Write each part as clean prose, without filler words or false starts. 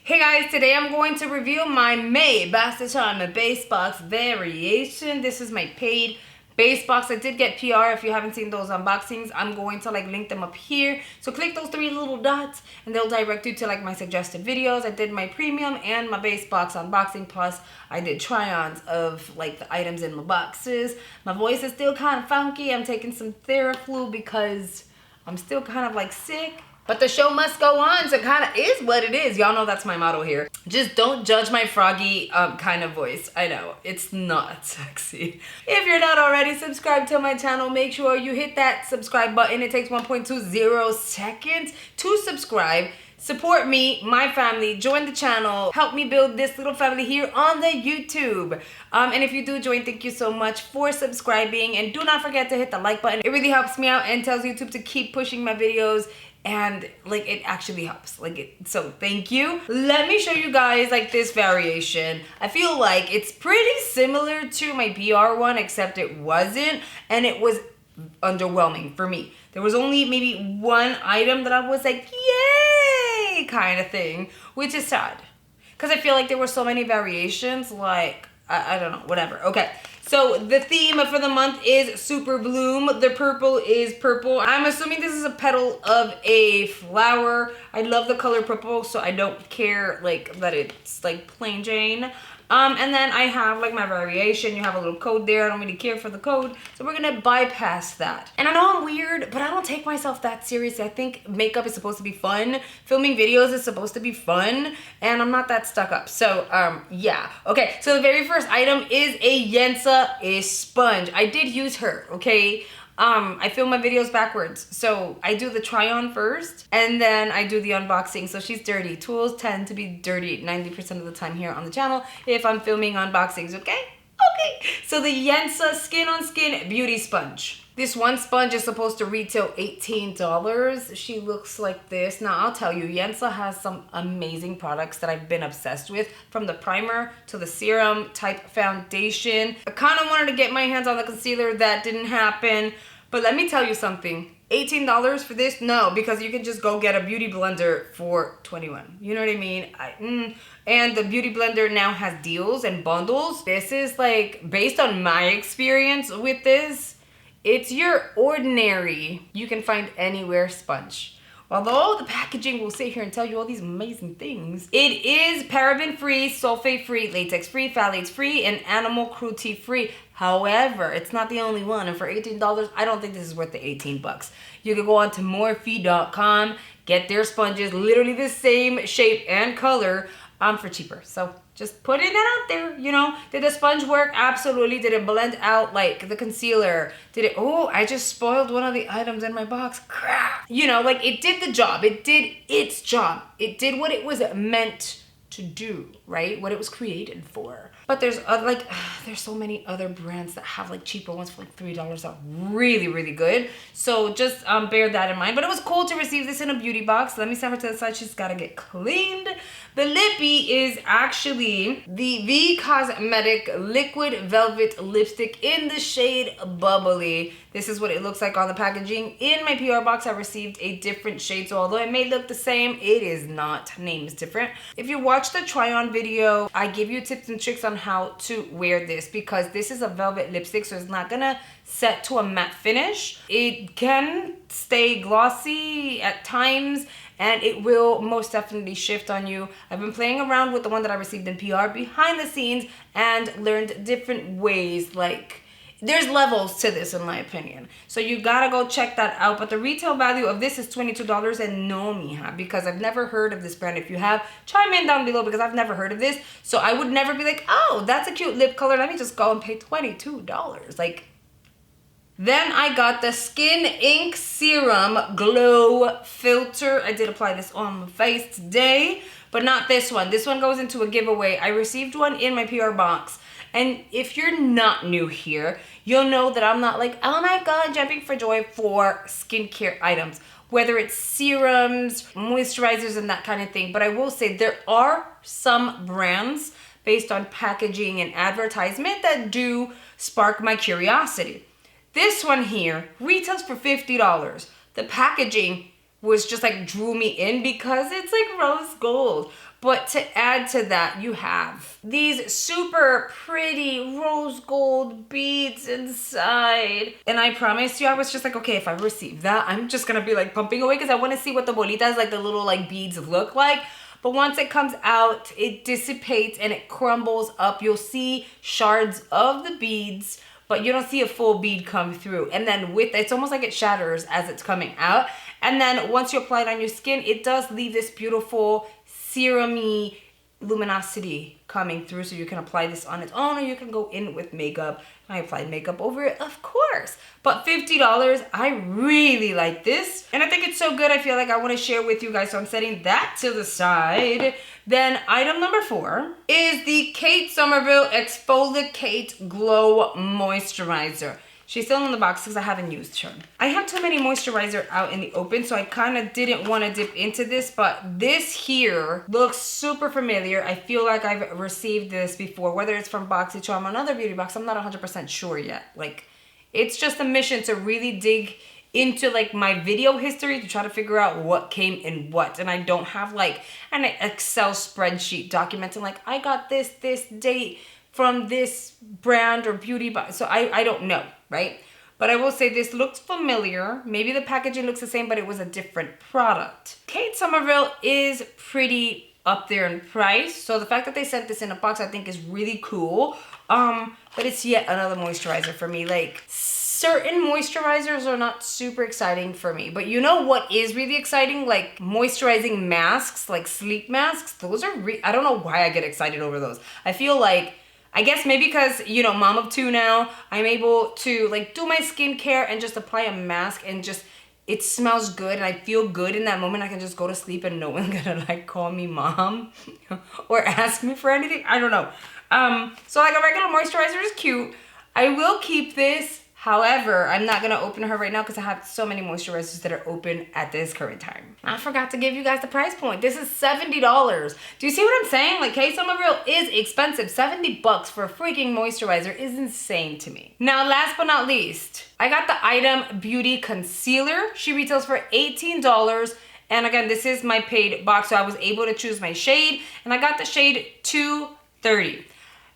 Hey guys, today I'm going to review my May Boxycharm base box variation. This is my paid base box. I did get PR. If you haven't seen those unboxings, I'm going to link them up here. So click those three little dots and they'll direct you to my suggested videos. I did my premium and my base box unboxing, plus I did try-ons of the items in the boxes. My voice is still kind of funky. I'm taking some Theraflu because I'm still kind of sick. But the show must go on, so it kind of is what it is. Y'all know that's my motto here. Just don't judge my froggy kind of voice. I know, it's not sexy. If you're not already subscribed to my channel, make sure you hit that subscribe button. It takes 1.20 seconds to subscribe. Support me, my family, join the channel, help me build this little family here on the YouTube. And if you do join, thank you so much for subscribing. And do not forget to hit the like button. It really helps me out and tells YouTube to keep pushing my videos. And it actually helps, so thank you. Let me show you guys this variation. I feel like it's pretty similar to my PR one, except it wasn't, and it was underwhelming for me. There was only maybe one item that I was yay kind of thing, which is sad because I feel like there were so many variations. I don't know, whatever. Okay, so the theme for the month is Super Bloom. The purple is purple. I'm assuming this is a petal of a flower. I love the color purple, so I don't care that it's plain Jane. And then I have my variation. You have a little code there. I don't really care for the code, so we're gonna bypass that. And I know I'm weird, but I don't take myself that seriously. I think makeup is supposed to be fun. Filming videos is supposed to be fun, and I'm not that stuck up. So yeah. Okay, so the very first item is a Yensa sponge. I did use her, okay? I film my videos backwards. So I do the try on first and then I do the unboxing. So she's dirty. Tools tend to be dirty 90% of the time here on the channel if I'm filming unboxings, okay? Okay. So the Yensa Skin on Skin Beauty Sponge. This one sponge is supposed to retail $18. She looks like this. Now I'll tell you, Yensa has some amazing products that I've been obsessed with, from the primer to the serum type foundation. I kind of wanted to get my hands on the concealer. That didn't happen. But let me tell you something. $18 for this? No, because you can just go get a beauty blender for $21. You know what I mean? And the beauty blender now has deals and bundles. This is based on my experience with this, it's your ordinary, you can find anywhere sponge. Although the packaging will sit here and tell you all these amazing things. It is paraben-free, sulfate-free, latex-free, phthalates-free, and animal cruelty-free. However, it's not the only one. And for $18, I don't think this is worth the 18 bucks. You can go on to morphe.com, get their sponges, literally the same shape and color, for cheaper. So just putting that out there, you know. Did the sponge work? Absolutely. Did it blend out the concealer? Did it, oh, I just spoiled one of the items in my box. Crap. You know, it did the job. It did its job. It did what it was meant to do, right? What it was created for. But there's there's so many other brands that have cheaper ones for $3 that are really, really good. So just bear that in mind. But it was cool to receive this in a beauty box. Let me set her to the side. She's got to get cleaned. The lippy is actually the V Cosmetic Liquid Velvet Lipstick in the shade Bubbly. This is what it looks like on the packaging. In my PR box, I received a different shade. So although it may look the same, it is not. Name is different. If you watch the try-on video, I give you tips and tricks on how to wear this, because this is a velvet lipstick, so it's not gonna set to a matte finish. It can stay glossy at times, and it will most definitely shift on you. I've been playing around with the one that I received in PR behind the scenes and learned different ways. There's levels to this, in my opinion. So you gotta go check that out. But the retail value of this is $22, and no, mija, because I've never heard of this brand. If you have, chime in down below, because I've never heard of this. So I would never be oh, that's a cute lip color. Let me just go and pay $22. Then I got the Skin Ink Serum Glow Filter. I did apply this on my face today, but not this one. This one goes into a giveaway. I received one in my PR box. And if you're not new here, you'll know that I'm not oh my God, jumping for joy for skincare items, whether it's serums, moisturizers, and that kind of thing. But I will say there are some brands based on packaging and advertisement that do spark my curiosity. This one here retails for $50. The packaging was just drew me in because it's rose gold. But to add to that, you have these super pretty rose gold beads inside. And I promise you, I was just like, okay, if I receive that, I'm just gonna be like pumping away because I want to see what the bolitas, like the little like beads look like. But once it comes out, it dissipates and it crumbles up. You'll see shards of the beads, but you don't see a full bead come through. And then it's almost like it shatters as it's coming out. And then once you apply it on your skin, it does leave this beautiful serum-y luminosity coming through, so you can apply this on its own or you can go in with makeup. I applied makeup over it, of course. But $50, I really like this. And I think it's so good, I feel like I want to share with you guys, so I'm setting that to the side. Then item number 4 is the Kate Somerville Exfoliate Glow Moisturizer. She's still in the box because I haven't used her. I have too many moisturizer out in the open, so I kind of didn't want to dip into this, but this here looks super familiar. I feel like I've received this before, whether it's from Boxycharm or another beauty box. I'm not 100% sure yet. Like, it's just a mission to really dig into like my video history to try to figure out what came in what. And I don't have like an Excel spreadsheet documenting like, I got this date from this brand or beauty box. So I don't know, right? But I will say this looks familiar. Maybe the packaging looks the same, but it was a different product. Kate Somerville is pretty up there in price. So the fact that they sent this in a box, I think is really cool. But it's yet another moisturizer for me. Like, certain moisturizers are not super exciting for me. But you know what is really exciting? Like moisturizing masks, like sleep masks. Those are, I don't know why I get excited over those. I feel like, I guess maybe because, you know, mom of 2 now, I'm able to like do my skincare and just apply a mask and just, it smells good and I feel good in that moment. I can just go to sleep and no one's gonna like call me mom or ask me for anything. I don't know. So like a regular moisturizer is cute. I will keep this. However, I'm not gonna open her right now because I have so many moisturizers that are open at this current time. I forgot to give you guys the price point. This is $70. Do you see what I'm saying? Like, Kate Somerville is expensive. $70 for a freaking moisturizer is insane to me. Now, last but not least, I got the Item Beauty Concealer. She retails for $18. And again, this is my paid box, so I was able to choose my shade. And I got the shade 230.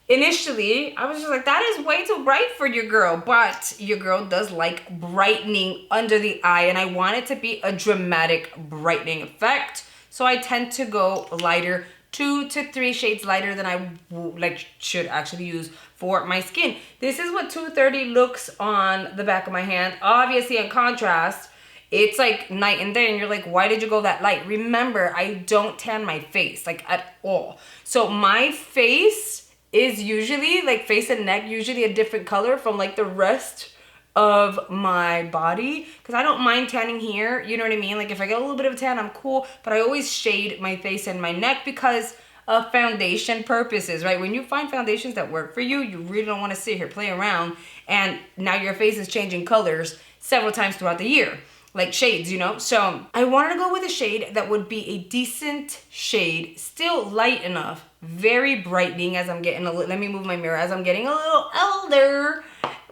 Initially, I was just like, that is way too bright for your girl, but your girl does like brightening under the eye, and I want it to be a dramatic brightening effect. So I tend to go lighter, 2 to 3 shades lighter than I should actually use for my skin. This is what 230 looks on the back of my hand. Obviously, in contrast, it's like night and day, and you're like, why did you go that light? Remember, I don't tan my face, like at all. So my face is usually, like face and neck, usually a different color from like the rest of my body, because I don't mind tanning here, you know what I mean? Like if I get a little bit of a tan, I'm cool, but I always shade my face and my neck because of foundation purposes, right? When you find foundations that work for you, you really don't want to sit here play around and now your face is changing colors several times throughout the year, like shades, you know? So I wanted to go with a shade that would be a decent shade, still light enough, very brightening as I'm getting a little, let me move my mirror, as I'm getting a little older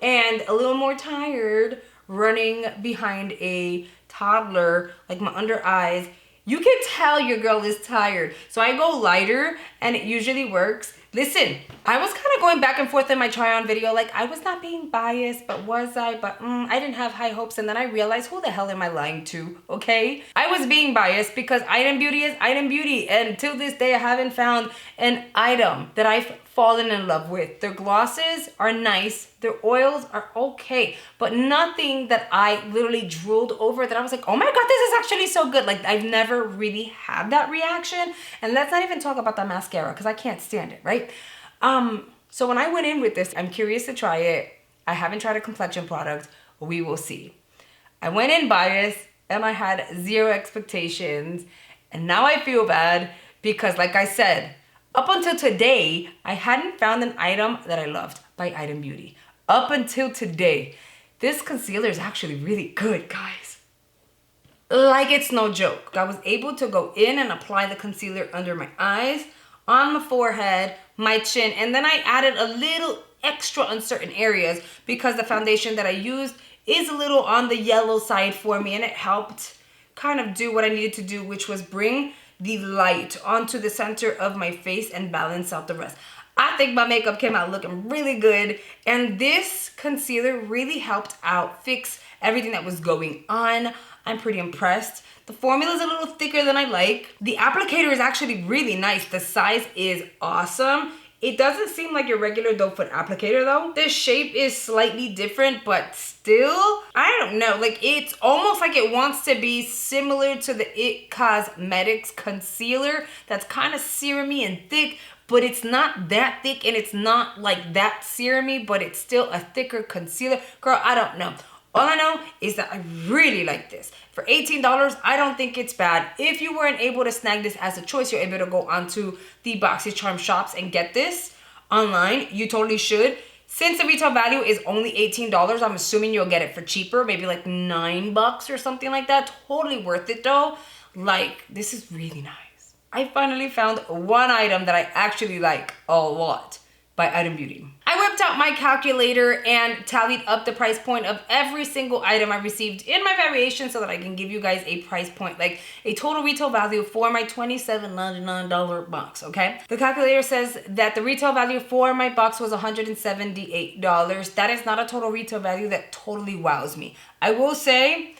and a little more tired, running behind a toddler, like my under eyes. You can tell your girl is tired. So I go lighter and it usually works. Listen, I was kind of going back and forth in my try on video, like I was not being biased, but was I? But I didn't have high hopes, and then I realized, who the hell am I lying to, okay? I was being biased because Item Beauty is Item Beauty, and till this day I haven't found an item that I've fallen in love with. Their glosses are nice, their oils are okay, but nothing that I literally drooled over that I was like, oh my god, this is actually so good. Like I've never really had that reaction. And let's not even talk about the mascara because I can't stand it, right? So when I went in with this, I'm curious to try it. I haven't tried a complexion product. We will see. I went in biased and I had 0 expectations, and now I feel bad because, like I said, up until today, I hadn't found an item that I loved by Item Beauty. Up until today. This concealer is actually really good, guys. Like, it's no joke. I was able to go in and apply the concealer under my eyes, on the forehead, my chin, and then I added a little extra on certain areas because the foundation that I used is a little on the yellow side for me, and it helped kind of do what I needed to do, which was bring the light onto the center of my face and balance out the rest. I think my makeup came out looking really good, and this concealer really helped out fix everything that was going on. I'm pretty impressed. The formula is a little thicker than I like. The applicator is actually really nice. The size is awesome. It doesn't seem like your regular doe foot applicator though. The shape is slightly different, but still, I don't know. Like, it's almost like it wants to be similar to the It Cosmetics concealer that's kind of serumy and thick, but it's not that thick, and it's not like that serumy, but it's still a thicker concealer. Girl, I don't know. All I know is that I really like this. For $18, I don't think it's bad. If you weren't able to snag this as a choice, you're able to go onto the Boxycharm shops and get this online. You totally should. Since the retail value is only $18, I'm assuming you'll get it for cheaper, maybe like $9 or something like that. Totally worth it though. Like, this is really nice. I finally found one item that I actually like a lot by Item Beauty. I whipped out my calculator and tallied up the price point of every single item I received in my variation so that I can give you guys a price point, like a total retail value for my $27.99 box, okay? The calculator says that the retail value for my box was $178. That is not a total retail value that totally wows me. I will say,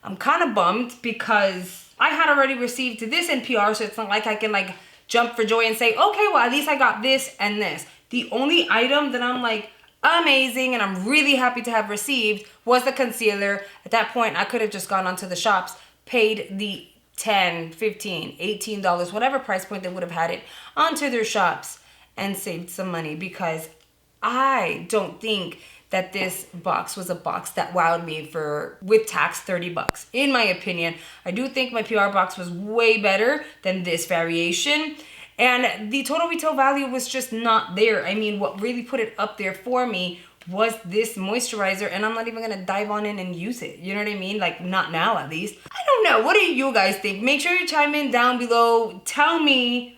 I'm kind of bummed because I had already received this in PR, so it's not like I can like jump for joy and say, okay, well, at least I got this and this. The only item that I'm like amazing and I'm really happy to have received was the concealer. At that point, I could have just gone onto the shops, paid the $10, $15, $18, whatever price point they would have had it, onto their shops and saved some money, because I don't think that this box was a box that wowed me for, with tax, $30. In my opinion, I do think my PR box was way better than this variation. And the total retail value was just not there. I mean, what really put it up there for me was this moisturizer, and I'm not even gonna dive on in and use it. You know what I mean? Like, not now at least. I don't know. What do you guys think? Make sure you chime in down below. Tell me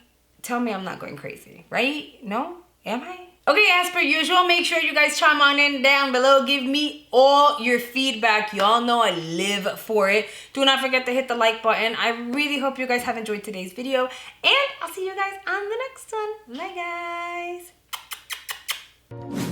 I'm not going crazy, right? No? Am I? Okay, as per usual, make sure you guys chime on in down below. Give me all your feedback. Y'all know I live for it. Do not forget to hit the like button. I really hope you guys have enjoyed today's video, and I'll see you guys on the next one. Bye, guys.